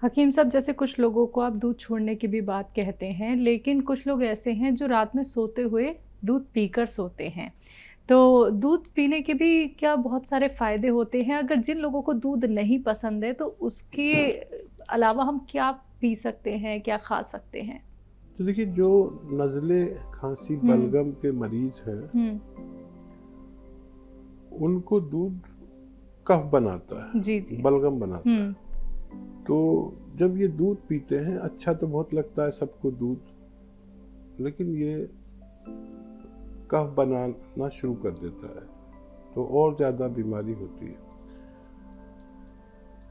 हकीम साहब, जैसे कुछ लोगों को आप दूध छोड़ने की भी बात कहते हैं, लेकिन कुछ लोग ऐसे हैं जो रात में सोते हुए दूध पीकर सोते हैं। तो दूध पीने के भी क्या बहुत सारे फ़ायदे होते हैं? अगर जिन लोगों को दूध नहीं पसंद है, तो उसके अलावा हम क्या पी सकते हैं, क्या खा सकते हैं? तो देखिए, जो नज़ले, खांसी, हुँ, बलगम के मरीज़ हैं, हुँ। उनको दूध कफ बनाता जी, है, जी। बलगम बनाता हुँ, है। तो जब ये दूध पीते हैं, अच्छा तो बहुत लगता है सबको दूध, लेकिन ये कफ बनाना शुरू कर देता है, तो और ज़्यादा बीमारी होती है।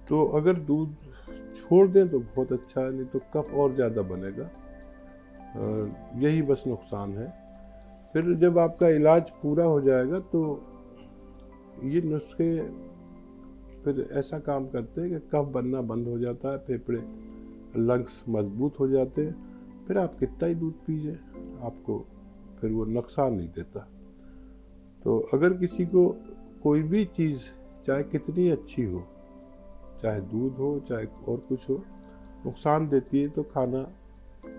तो अगर दूध छोड़ दें तो बहुत अच्छा है, नहीं तो कफ और ज़्यादा बनेगा। यही बस नुकसान है। फिर जब आपका इलाज पूरा हो जाएगा तो ये नुस्खे फिर ऐसा काम करते हैं कि कफ बनना बंद हो जाता है, फेफड़े, लंग्स मजबूत हो जाते हैं। फिर आप कितना ही दूध पीजिए, आपको फिर वो नुकसान नहीं देता। तो अगर किसी को कोई भी चीज़ चाहे कितनी अच्छी हो, चाहे दूध हो चाहे और कुछ हो, नुकसान देती है तो खाना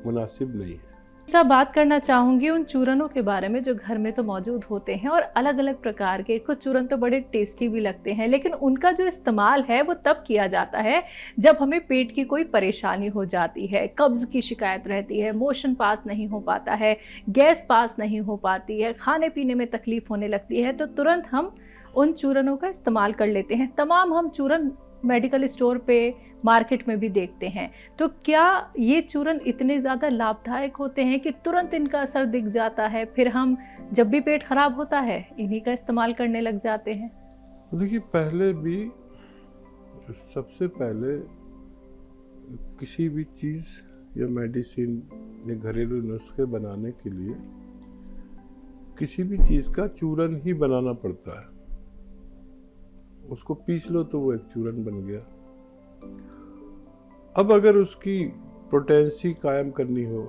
मुनासिब नहीं है। सब बात करना चाहूँगी उन चूरनों के बारे में जो घर में तो मौजूद होते हैं और अलग-अलग प्रकार के। कुछ चूरन तो बड़े टेस्टी भी लगते हैं, लेकिन उनका जो इस्तेमाल है वो तब किया जाता है जब हमें पेट की कोई परेशानी हो जाती है, कब्ज़ की शिकायत रहती है, मोशन पास नहीं हो पाता है, गैस पास नहीं हो पाती है, खाने-पीने में तकलीफ़ होने लगती है, तो तुरंत हम उन चूरनों का इस्तेमाल कर लेते हैं। तमाम हम चूरन मेडिकल स्टोर पे, मार्केट में भी देखते हैं। तो क्या ये चूरन इतने ज़्यादा लाभदायक होते हैं कि तुरंत इनका असर दिख जाता है, फिर हम जब भी पेट खराब होता है, इन्हीं का इस्तेमाल करने लग जाते हैं? तो देखिए, पहले भी, सबसे पहले किसी भी चीज़ या मेडिसिन या घरेलू नुस्खे बनाने के लिए किसी भी चीज़ का चूरन ही बनाना पड़ता है। उसको पीस लो तो वो एक चूरन बन गया। अब अगर उसकी पोटेंसी कायम करनी हो,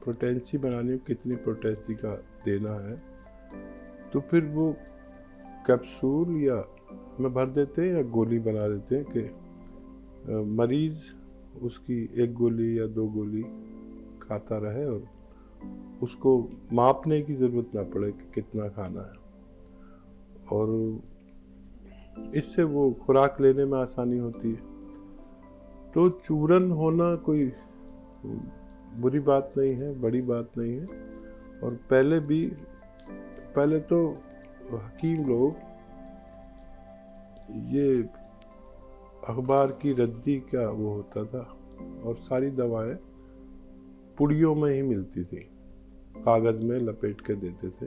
पोटेंसी बनानी हो, कितनी पोटेंसी का देना है, तो फिर वो कैप्सूल या में भर देते हैं या गोली बना देते हैं कि मरीज़ उसकी एक गोली या 2 गोली खाता रहे और उसको मापने की ज़रूरत ना पड़े कि कितना खाना है। और इससे वो खुराक लेने में आसानी होती है। तो चूरन होना कोई बुरी बात नहीं है, बड़ी बात नहीं है। और पहले तो हकीम लोग ये अखबार की रद्दी का वो होता था, और सारी दवाएं पुड़ियों में ही मिलती थी, कागज़ में लपेट के देते थे,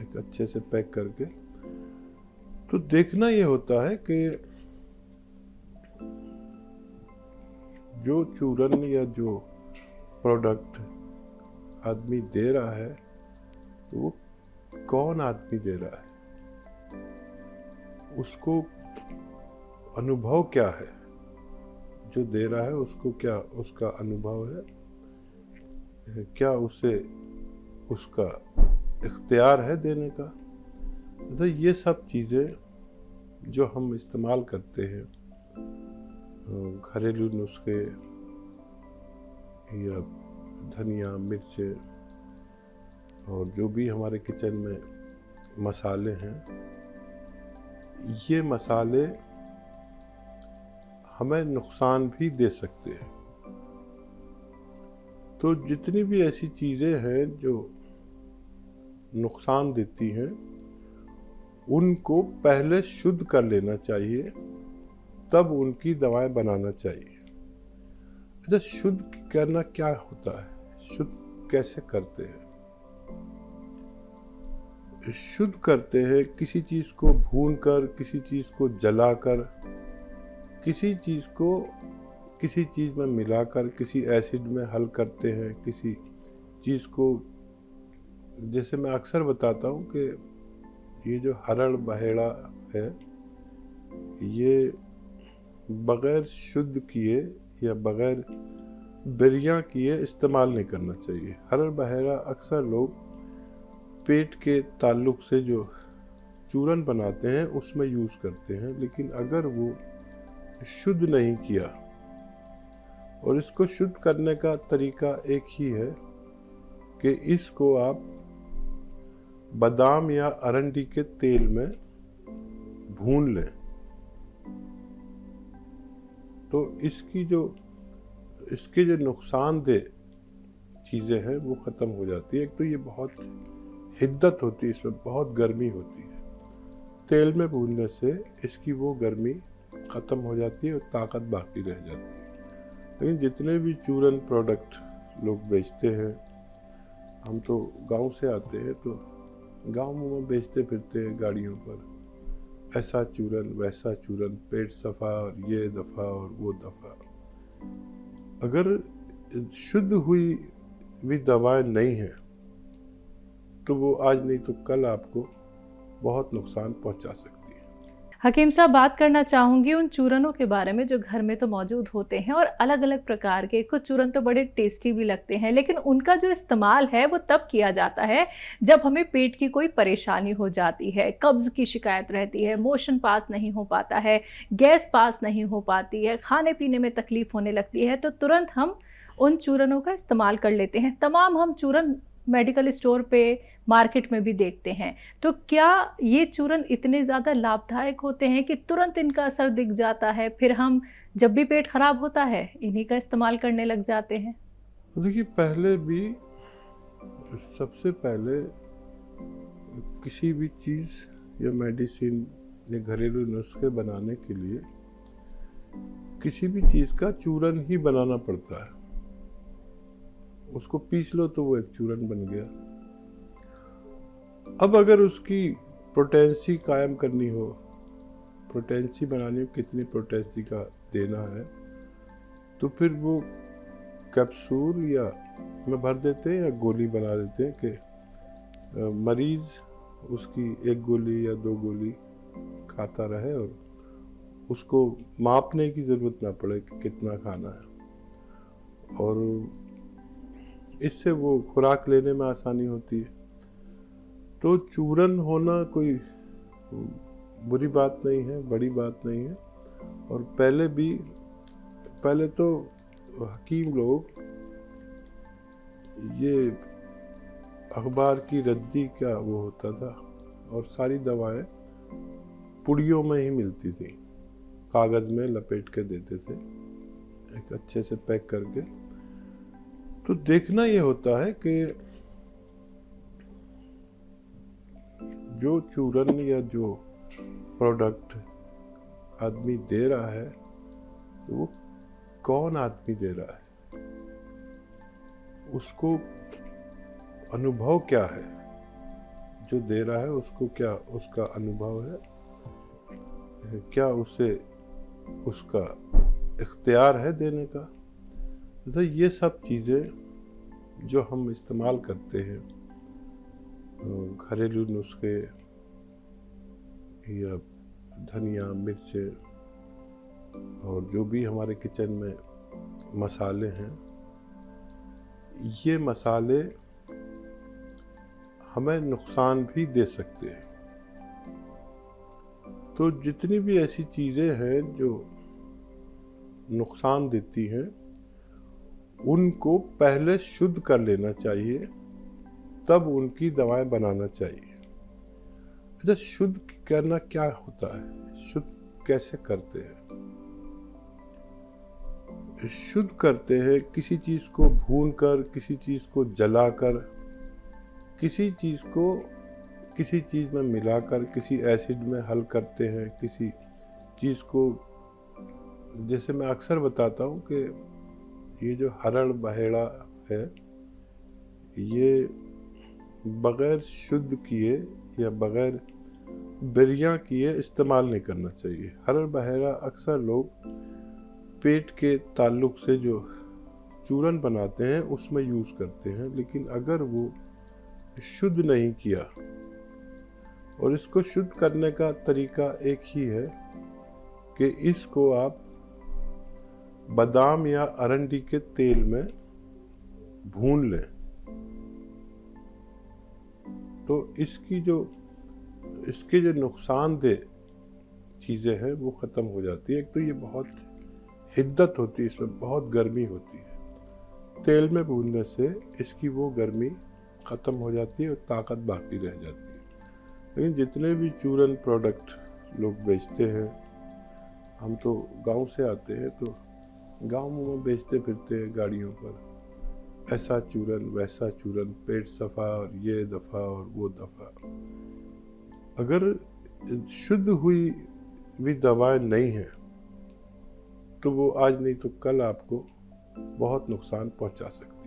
एक अच्छे से पैक करके। तो देखना ये होता है कि जो चूरन या जो प्रोडक्ट आदमी दे रहा है, तो वो कौन आदमी दे रहा है, उसको अनुभव क्या है, जो दे रहा है उसको क्या उसका अनुभव है, क्या उसे उसका इख्तियार है देने का। तो ये सब चीज़ें जो हम इस्तेमाल करते हैं, घरेलू नुस्खे या धनिया, मिर्चें और जो भी हमारे किचन में मसाले हैं, ये मसाले हमें नुकसान भी दे सकते हैं। तो जितनी भी ऐसी चीज़ें हैं जो नुकसान देती हैं, उनको पहले शुद्ध कर लेना चाहिए, तब उनकी दवाएं बनाना चाहिए। अच्छा, शुद्ध करना क्या होता है, शुद्ध कैसे करते हैं? शुद्ध करते हैं किसी चीज़ को भून कर, किसी चीज़ को जलाकर, किसी चीज़ को किसी चीज़ में मिलाकर, किसी एसिड में हल करते हैं, किसी चीज़ को, जैसे मैं अक्सर बताता हूँ कि ये जो हरड़ बहेड़ा है, ये बग़ैर शुद्ध किए या बग़ैर बिरियाँ किए इस्तेमाल नहीं करना चाहिए। हरड़ बहेड़ा अक्सर लोग पेट के ताल्लुक से जो चूरन बनाते हैं उसमें यूज़ करते हैं, लेकिन अगर वो शुद्ध नहीं किया और इसको शुद्ध करने का तरीका एक ही है कि इसको आप बादाम या अरंडी के तेल में भून लें। तो इसके जो नुकसानदेह चीज़ें हैं वो ख़त्म हो जाती है। एक तो ये बहुत हिद्दत होती है, इसमें बहुत गर्मी होती है। तेल में भूनने से इसकी वो गर्मी ख़त्म हो जाती है और ताकत बाकी रह जाती है। लेकिन जितने भी चूरन प्रोडक्ट लोग बेचते हैं, हम तो गांव से आते हैं तो गांव में बेचते फिरते हैं गाड़ियों पर, ऐसा चूरन वैसा चूरन, पेट सफ़ा और ये दफ़ा और वो दफ़ा। अगर शुद्ध हुई भी दवाएं नहीं हैं तो वो आज नहीं तो कल आपको बहुत नुकसान पहुंचा सकती है। हकीम साहब, बात करना चाहूँगी उन चूरनों के बारे में जो घर में तो मौजूद होते हैं और अलग अलग प्रकार के। कुछ चूरन तो बड़े टेस्टी भी लगते हैं, लेकिन उनका जो इस्तेमाल है वो तब किया जाता है जब हमें पेट की कोई परेशानी हो जाती है, कब्ज़ की शिकायत रहती है, मोशन पास नहीं हो पाता है, गैस पास नहीं हो पाती है, खाने पीने में तकलीफ़ होने लगती है, तो तुरंत हम उन चूरनों का इस्तेमाल कर लेते हैं। तमाम हम चूरन मेडिकल स्टोर पे, मार्केट में भी देखते हैं। तो क्या ये चूरन इतने ज़्यादा लाभदायक होते हैं कि तुरंत इनका असर दिख जाता है, फिर हम जब भी पेट खराब होता है इन्हीं का इस्तेमाल करने लग जाते हैं? देखिए, सबसे पहले किसी भी चीज़ या मेडिसिन या घरेलू नुस्खे बनाने के लिए किसी भी चीज़ का चूरन ही बनाना पड़ता है। उसको पीस लो तो वो एक चूरन बन गया। अब अगर उसकी पोटेंसी कायम करनी हो, पोटेंसी बनानी हो, कितनी पोटेंसी का देना है, तो फिर वो कैप्सूल या में भर देते हैं या गोली बना देते हैं कि मरीज़ उसकी एक गोली या 2 गोली खाता रहे और उसको मापने की ज़रूरत ना पड़े कि कितना खाना है। और इससे वो खुराक लेने में आसानी होती है। तो चूरन होना कोई बुरी बात नहीं है, बड़ी बात नहीं है। और पहले तो हकीम लोग ये अखबार की रद्दी का वो होता था और सारी दवाएं पुड़ियों में ही मिलती थी, कागज़ में लपेट के देते थे, एक अच्छे से पैक करके। तो देखना ये होता है कि जो चूरन या जो प्रोडक्ट आदमी दे रहा है तो वो कौन आदमी दे रहा है, उसको अनुभव क्या है, जो दे रहा है उसको क्या उसका अनुभव है, क्या उसे उसका इख्तियार है देने का। तो ये सब चीज़ें जो हम इस्तेमाल करते हैं, घरेलू नुस्खे या धनिया, मिर्चें और जो भी हमारे किचन में मसाले हैं, ये मसाले हमें नुकसान भी दे सकते हैं। तो जितनी भी ऐसी चीज़ें हैं जो नुकसान देती हैं, उनको पहले शुद्ध कर लेना चाहिए, तब उनकी दवाएं बनाना चाहिए। अच्छा, शुद्ध करना क्या होता है, शुद्ध कैसे करते हैं? शुद्ध करते हैं किसी चीज़ को भूनकर, किसी चीज़ को जलाकर, किसी चीज़ को किसी चीज़ में मिलाकर, किसी एसिड में हल करते हैं, किसी चीज़ को, जैसे मैं अक्सर बताता हूँ कि ये जो हरड़ बहेड़ा है, ये बग़ैर शुद्ध किए या बग़ैर बिरियाँ किए इस्तेमाल नहीं करना चाहिए। हरड़ बहेड़ा अक्सर लोग पेट के ताल्लुक से जो चूरन बनाते हैं उसमें यूज़ करते हैं, लेकिन अगर वो शुद्ध नहीं किया, और इसको शुद्ध करने का तरीका एक ही है कि इसको आप बादाम या अरंडी के तेल में भून लें। तो इसके जो नुकसानदेह चीज़ें हैं वो ख़त्म हो जाती है। एक तो ये बहुत हिद्दत होती है, इसमें बहुत गर्मी होती है। तेल में भूनने से इसकी वो गर्मी ख़त्म हो जाती है और ताकत बाकी रह जाती है। लेकिन जितने भी चूरन प्रोडक्ट लोग बेचते हैं, हम तो गांव से आते हैं तो गांव में बेचते फिरते हैं गाड़ियों पर, ऐसा चूरन वैसा चूरन, पेट सफ़ा और ये दफ़ा और वो दफ़ा। अगर शुद्ध हुई भी दवाएं नहीं हैं तो वो आज नहीं तो कल आपको बहुत नुकसान पहुंचा सकती है।